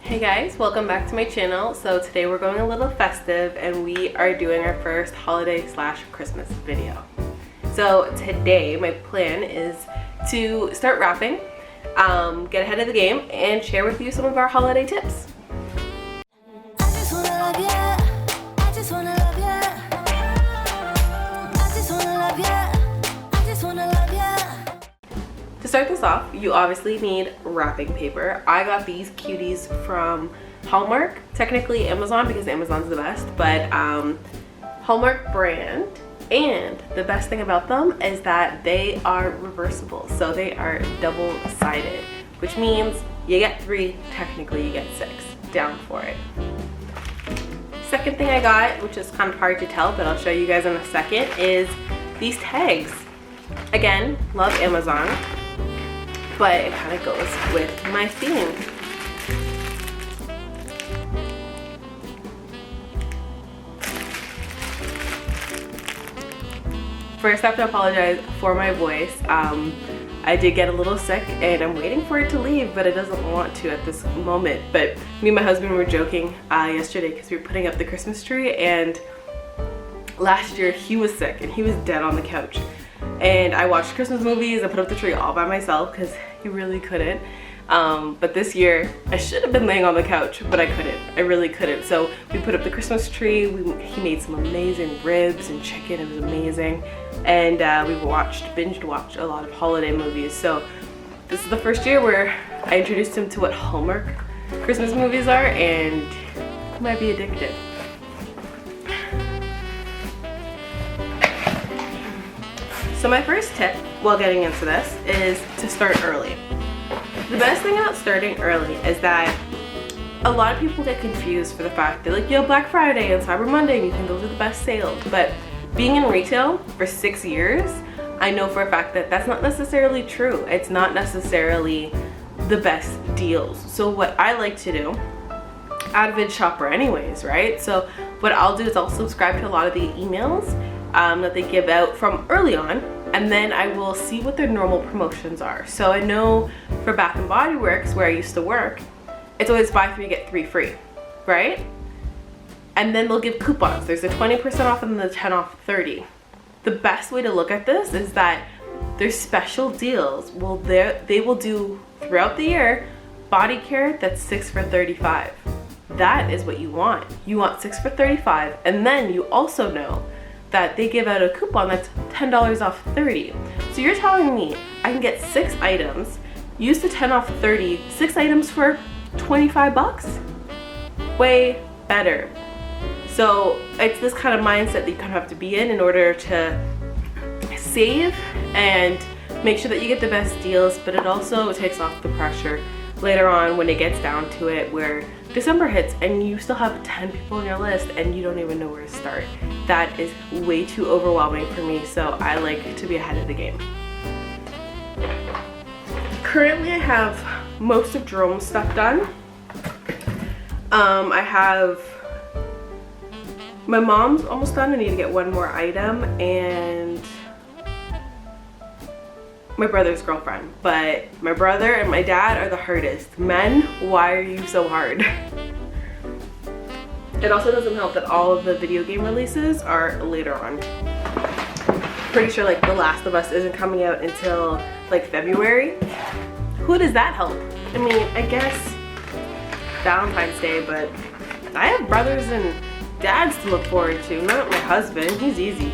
Hey guys, welcome back to my channel. So today we're going a little festive and we are doing our first holiday / Christmas video. So today my plan is to start wrapping, get ahead of the game, and share with you some of our holiday tips. To start this off, you obviously need wrapping paper. I got these cuties from Hallmark, technically Amazon because Amazon's the best, but Hallmark brand. And the best thing about them is that they are reversible, so they are double-sided, which means you get 3, technically you get 6. Down for it. Second thing I got, which is kind of hard to tell, but I'll show you guys in a second, is these tags. Again, love Amazon, but it kind of goes with my theme. First, I have to apologize for my voice. I did get a little sick and I'm waiting for it to leave, but it doesn't want to at this moment. But me and my husband were joking yesterday because we were putting up the Christmas tree, and last year he was sick and he was dead on the couch. And I watched Christmas movies and put up the tree all by myself because he really couldn't. But this year, I should have been laying on the couch, but I couldn't. I really couldn't. So we put up the Christmas tree. He made some amazing ribs and chicken. It was amazing. And we binge watched a lot of holiday movies. So this is the first year where I introduced him to what Hallmark Christmas movies are, and he might be addicted. So my first tip while getting into this is to start early. The best thing about starting early is that a lot of people get confused for the fact that, like, you have Black Friday and Cyber Monday and you think those are the best sales. But being in retail for 6 years, I know for a fact that that's not necessarily true. It's not necessarily the best deals. So what I like to do, avid shopper anyways, right? So what I'll do is I'll subscribe to a lot of the emails that they give out from early on, and then I will see what their normal promotions are. So I know for Bath & Body Works, where I used to work, it's always buy 3 get 3 free, right? And then they'll give coupons. There's a 20% off and the 10 off 30. The best way to look at this is that there's special deals. Well, they will do throughout the year body care that's 6 for $35. That is what you want. You want 6 for $35, and then you also know that they give out a coupon that's $10 off 30. So you're telling me I can get 6 items, use the 10 off 30, 6 items for 25 bucks? Way better. So it's this kind of mindset that you kind of have to be in order to save and make sure that you get the best deals, but it also takes off the pressure later on when it gets down to it, where December hits and you still have 10 people on your list and you don't even know where to start. That is way too overwhelming for me, so I like to be ahead of the game. Currently I have most of Jerome's stuff done. I have my mom's almost done. I need to get one more item, and my brother's girlfriend. But my brother and my dad are the hardest. Men, why are you so hard? It also doesn't help that all of the video game releases are later on. Pretty sure like The Last of Us isn't coming out until like February. Who does that help? I mean, I guess Valentine's Day, but I have brothers and dads to look forward to, not my husband. He's easy.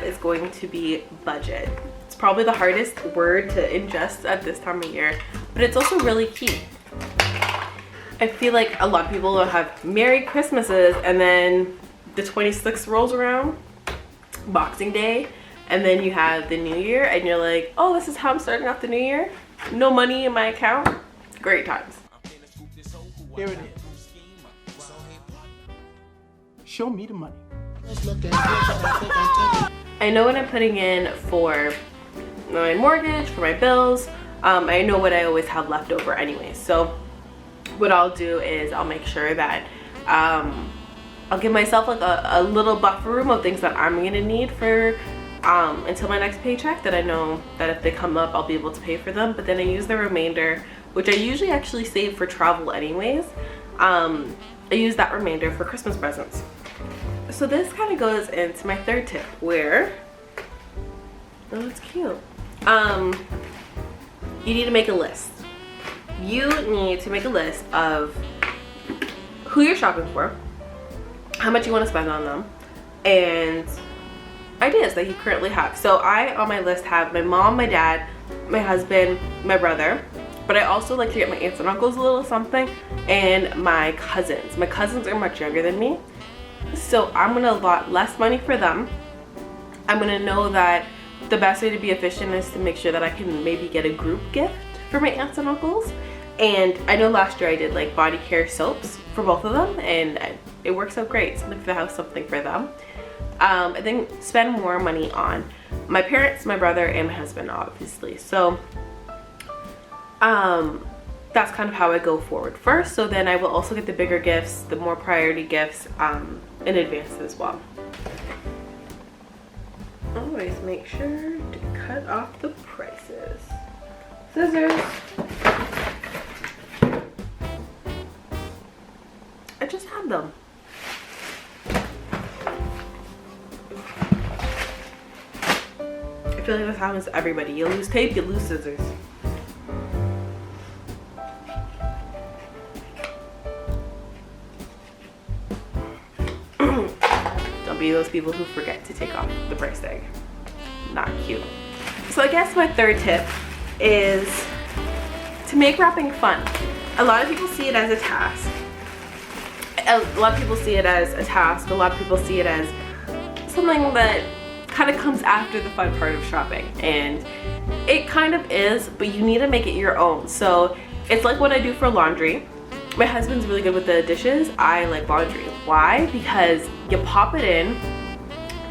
Is going to be budget. It's probably the hardest word to ingest at this time of year, but it's also really key. I feel like a lot of people will have Merry Christmases and then the 26th rolls around, Boxing Day, and then you have the New Year and you're like, oh, this is how I'm starting off the New Year? No money in my account? Great times. Here it is. Show me the money. I know what I'm putting in for my mortgage, for my bills. I know what I always have left over anyway. So what I'll do is I'll make sure that I'll give myself like a little buffer room of things that I'm gonna need for until my next paycheck, that I know that if they come up I'll be able to pay for them. But then I use the remainder, which I usually actually save for travel anyways. I use that remainder for Christmas presents. So this kind of goes into my third tip where, oh, it's cute. You need to make a list. You need to make a list of who you're shopping for, how much you want to spend on them, and ideas that you currently have. So I, on my list, have my mom, my dad, my husband, my brother, but I also like to get my aunts and uncles a little something, and my cousins. My cousins are much younger than me, so I'm gonna allot less money for them. I'm gonna know that the best way to be efficient is to make sure that I can maybe get a group gift for my aunts and uncles. And I know last year I did like body care soaps for both of them, and it works out great. Something for the house, something for them. And then spend more money on my parents, my brother, and my husband, obviously. So that's kind of how I go forward first. So then I will also get the bigger gifts, the more priority gifts in advance as well. Always make sure to cut off the prices. Scissors. I just had them. I feel like this happens to everybody. You lose tape, you lose scissors. Don't be those people who forget to take off the price tag. Not cute. So I guess my third tip is to make wrapping fun. A lot of people see it as a task. A lot of people see it as a task. A lot of people see it as something that kind of comes after the fun part of shopping. And it kind of is, but you need to make it your own. So it's like what I do for laundry. My husband's really good with the dishes. I like laundry. Why? Because you pop it in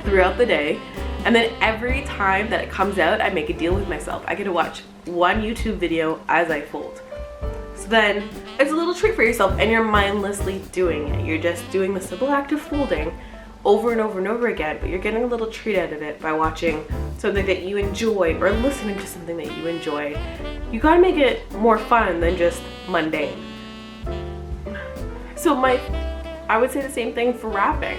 throughout the day, and then every time that it comes out, I make a deal with myself. I get to watch one YouTube video as I fold. So then it's a little treat for yourself, and you're mindlessly doing it. You're just doing the simple act of folding over and over and over again, but you're getting a little treat out of it by watching something that you enjoy or listening to something that you enjoy. You gotta make it more fun than just mundane. So I would say the same thing for wrapping.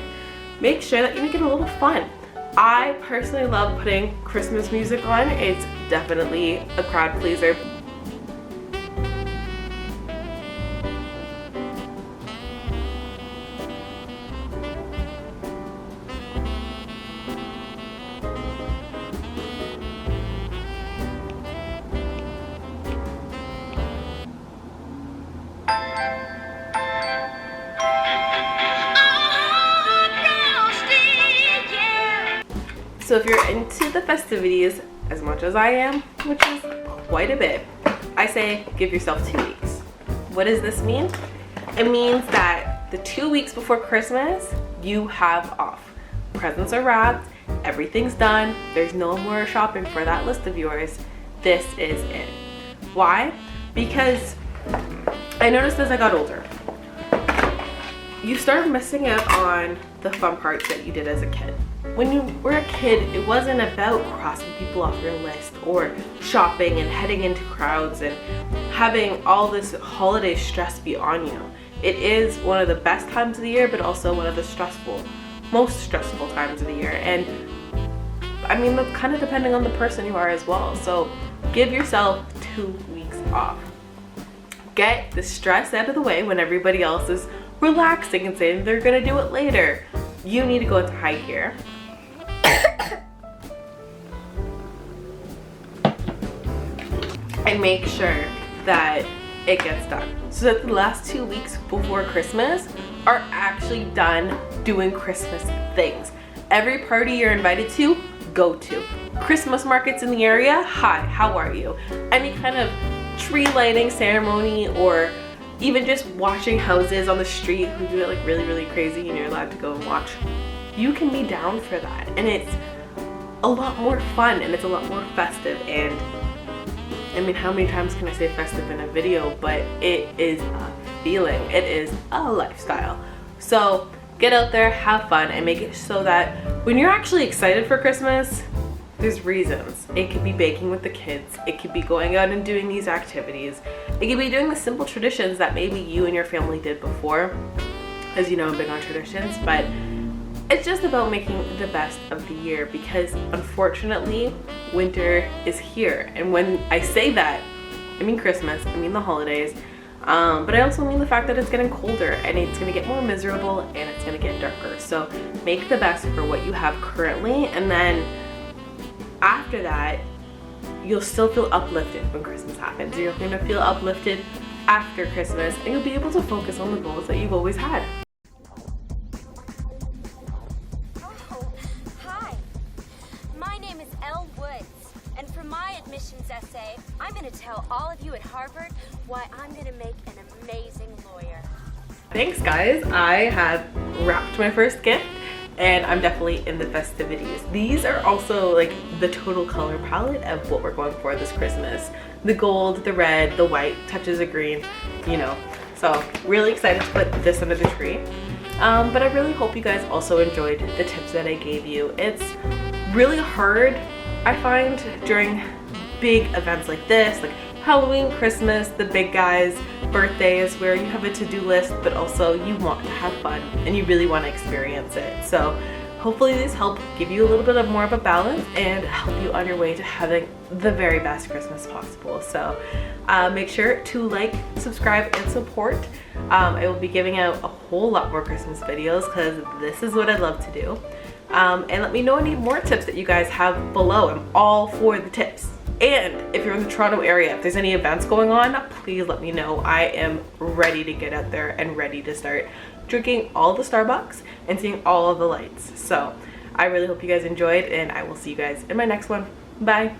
Make sure that you make it a little fun. I personally love putting Christmas music on. It's definitely a crowd pleaser. So if you're into the festivities as much as I am, which is quite a bit, I say give yourself 2 weeks. What does this mean? It means that the 2 weeks before Christmas, you have off. Presents are wrapped, everything's done, there's no more shopping for that list of yours. This is it. Why? Because I noticed as I got older, you start missing out on the fun parts that you did as a kid. When you were a kid, it wasn't about crossing people off your list or shopping and heading into crowds and having all this holiday stress be on you. It is one of the best times of the year, but also one of the most stressful times of the year. And I mean, that's kind of depending on the person you are as well. So give yourself 2 weeks off. Get the stress out of the way when everybody else is relaxing and saying they're gonna do it later. You need to go into high gear. And make sure that it gets done. So that the last 2 weeks before Christmas are actually done doing Christmas things. Every party you're invited to, go to. Christmas markets in the area, hi, how are you? Any kind of tree lighting ceremony, or even just watching houses on the street who do it like really crazy and you're allowed to go and watch. You can be down for that, and it's a lot more fun and it's a lot more festive. And I mean, how many times can I say festive in a video? But it is a feeling, it is a lifestyle. So get out there, have fun, and make it so that when you're actually excited for Christmas, there's reasons. It could be baking with the kids, it could be going out and doing these activities, it could be doing the simple traditions that maybe you and your family did before. As you know, I'm big on traditions, but it's just about making the best of the year, because unfortunately winter is here. And when I say that, I mean Christmas, I mean the holidays, but I also mean the fact that it's getting colder and it's going to get more miserable and it's going to get darker. So make the best for what you have currently, and then after that you'll still feel uplifted when Christmas happens. You're going to feel uplifted after Christmas, and you'll be able to focus on the goals that you've always had. Admissions essay, I'm going to tell all of you at Harvard why I'm going to make an amazing lawyer. Thanks guys, I have wrapped my first gift and I'm definitely in the festivities. These are also like the total color palette of what we're going for this Christmas. The gold, the red, the white, touches of green, you know. So really excited to put this under the tree. But I really hope you guys also enjoyed the tips that I gave you. It's really hard, I find, during big events like this, like Halloween, Christmas, the big guys, birthdays, where you have a to-do list, but also you want to have fun and you really want to experience it. So hopefully these help give you a little bit of more of a balance and help you on your way to having the very best Christmas possible. So make sure to like, subscribe, and support. I will be giving out a whole lot more Christmas videos because this is what I love to do. And let me know any more tips that you guys have below. I'm all for the tips. And if you're in the Toronto area, if there's any events going on, please let me know. I am ready to get out there and ready to start drinking all the Starbucks and seeing all of the lights. So I really hope you guys enjoyed, and I will see you guys in my next one. Bye.